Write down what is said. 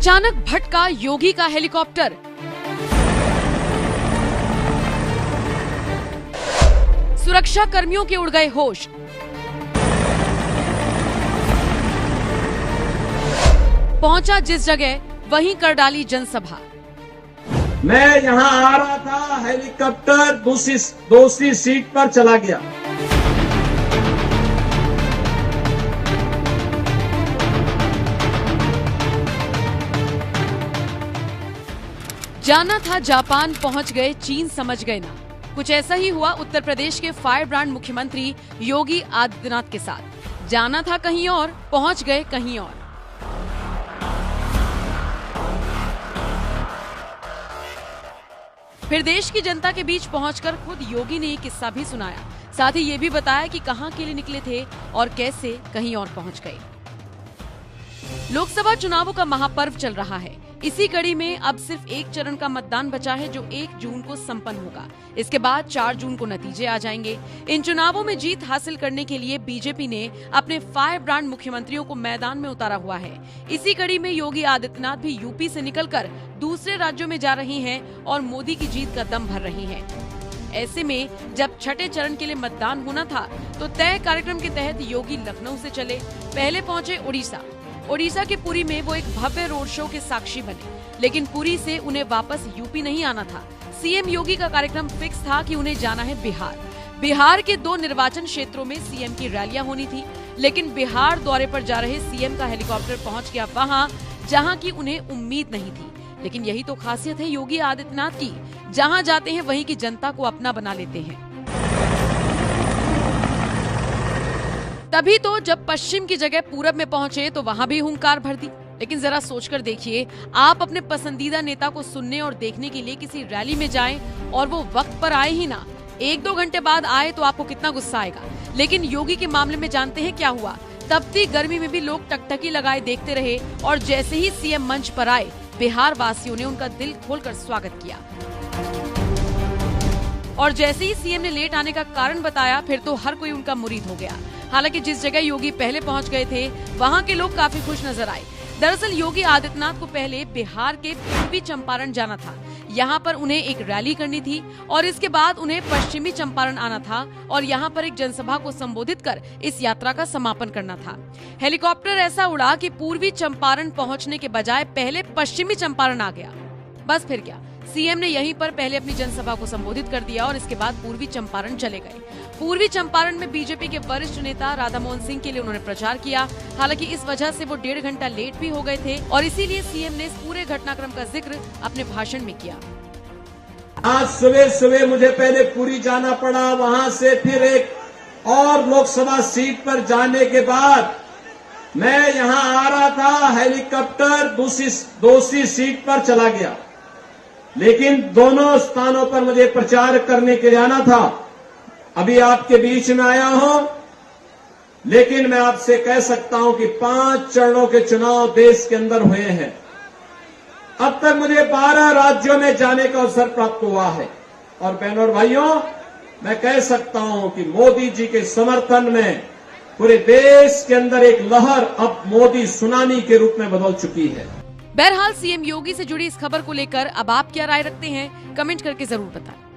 अचानक भटका योगी का हेलीकॉप्टर। सुरक्षा कर्मियों के उड़ गए होश। पहुंचा जिस जगह वहीं कर डाली जनसभा। मैं यहां आ रहा था, हेलीकॉप्टर दूसरी सीट पर चला गया। जाना था जापान, पहुंच गए चीन, समझ गए ना। कुछ ऐसा ही हुआ उत्तर प्रदेश के फायर ब्रांड मुख्यमंत्री योगी आदित्यनाथ के साथ। जाना था कहीं और, पहुंच गए कहीं और। फिर देश की जनता के बीच पहुंचकर खुद योगी ने ये किस्सा भी सुनाया। साथ ही ये भी बताया कि कहां के लिए निकले थे और कैसे कहीं और पहुंच गए। लोकसभा चुनावों का महापर्व चल रहा है। इसी कड़ी में अब सिर्फ एक चरण का मतदान बचा है जो 1 जून को संपन्न होगा। इसके बाद 4 जून को नतीजे आ जाएंगे। इन चुनावों में जीत हासिल करने के लिए बीजेपी ने अपने फायर ब्रांड मुख्यमंत्रियों को मैदान में उतारा हुआ है। इसी कड़ी में योगी आदित्यनाथ भी यूपी से निकलकर दूसरे राज्यों में जा रही हैं और मोदी की जीत का दम भर रही हैं। ऐसे में जब छठे चरण के लिए मतदान होना था तो तय कार्यक्रम के तहत योगी लखनऊ से चले। पहले पहुंचे ओडिशा के पुरी में वो एक भव्य रोड शो के साक्षी बने। लेकिन पुरी से उन्हें वापस यूपी नहीं आना था। सीएम योगी का कार्यक्रम फिक्स था कि उन्हें जाना है बिहार के 2 निर्वाचन क्षेत्रों में सीएम की रैलियां होनी थी। लेकिन बिहार दौरे पर जा रहे सीएम का हेलीकॉप्टर पहुंच गया वहां जहां की उन्हें उम्मीद नहीं थी। लेकिन यही तो खासियत है योगी आदित्यनाथ की, जहां जाते हैं वहीं की जनता को अपना बना लेते हैं। तभी तो जब पश्चिम की जगह पूरब में पहुंचे तो वहां भी हुंकार भर दी। लेकिन जरा सोचकर देखिए, आप अपने पसंदीदा नेता को सुनने और देखने के लिए किसी रैली में जाएं और वो वक्त पर आए ही ना, 1-2 घंटे बाद आए तो आपको कितना गुस्सा आएगा। लेकिन योगी के मामले में जानते हैं क्या हुआ? तपती गर्मी में भी लोग टकटकी लगाए देखते रहे और जैसे ही सीएम मंच पर आए, बिहार वासियों ने उनका दिल खोलकर स्वागत किया। और जैसे ही सीएम ने लेट आने का कारण बताया, फिर तो हर कोई उनका मुरीद हो गया। हालांकि जिस जगह योगी पहले पहुंच गए थे वहां के लोग काफी खुश नजर आए। दरअसल योगी आदित्यनाथ को पहले बिहार के पूर्वी चंपारण जाना था। यहाँ पर उन्हें एक रैली करनी थी और इसके बाद उन्हें पश्चिमी चंपारण आना था और यहाँ पर एक जनसभा को संबोधित कर इस यात्रा का समापन करना था। हेलीकॉप्टर ऐसा उड़ा कि पूर्वी चंपारण पहुंचने के बजाय पहले पश्चिमी चंपारण आ गया। बस फिर क्या, सीएम ने यहीं पर पहले अपनी जनसभा को संबोधित कर दिया और इसके बाद पूर्वी चंपारण चले गए। पूर्वी चंपारण में बीजेपी के वरिष्ठ नेता राधा मोहन सिंह के लिए उन्होंने प्रचार किया। हालांकि इस वजह से वो 1.5 घंटा लेट भी हो गए थे और इसीलिए सीएम ने इस पूरे घटनाक्रम का जिक्र अपने भाषण में किया। आज सुबह मुझे पहले पुरी जाना पड़ा, वहां से फिर एक और लोकसभा सीट पर जाने के बाद मैं यहां आ रहा था, हेलीकॉप्टर दूसरी सीट पर चला गया। लेकिन दोनों स्थानों पर मुझे प्रचार करने के लिए आना था। अभी आपके बीच में आया हूं, लेकिन मैं आपसे कह सकता हूं कि 5 चरणों के चुनाव देश के अंदर हुए हैं। अब तक मुझे 12 राज्यों में जाने का अवसर प्राप्त हुआ है और बहनों और भाइयों, मैं कह सकता हूं कि मोदी जी के समर्थन में पूरे देश के अंदर एक लहर अब मोदी सुनामी के रूप में बदल चुकी है। बहरहाल सीएम योगी से जुड़ी इस खबर को लेकर अब आप क्या राय रखते हैं, कमेंट करके जरूर बताएं।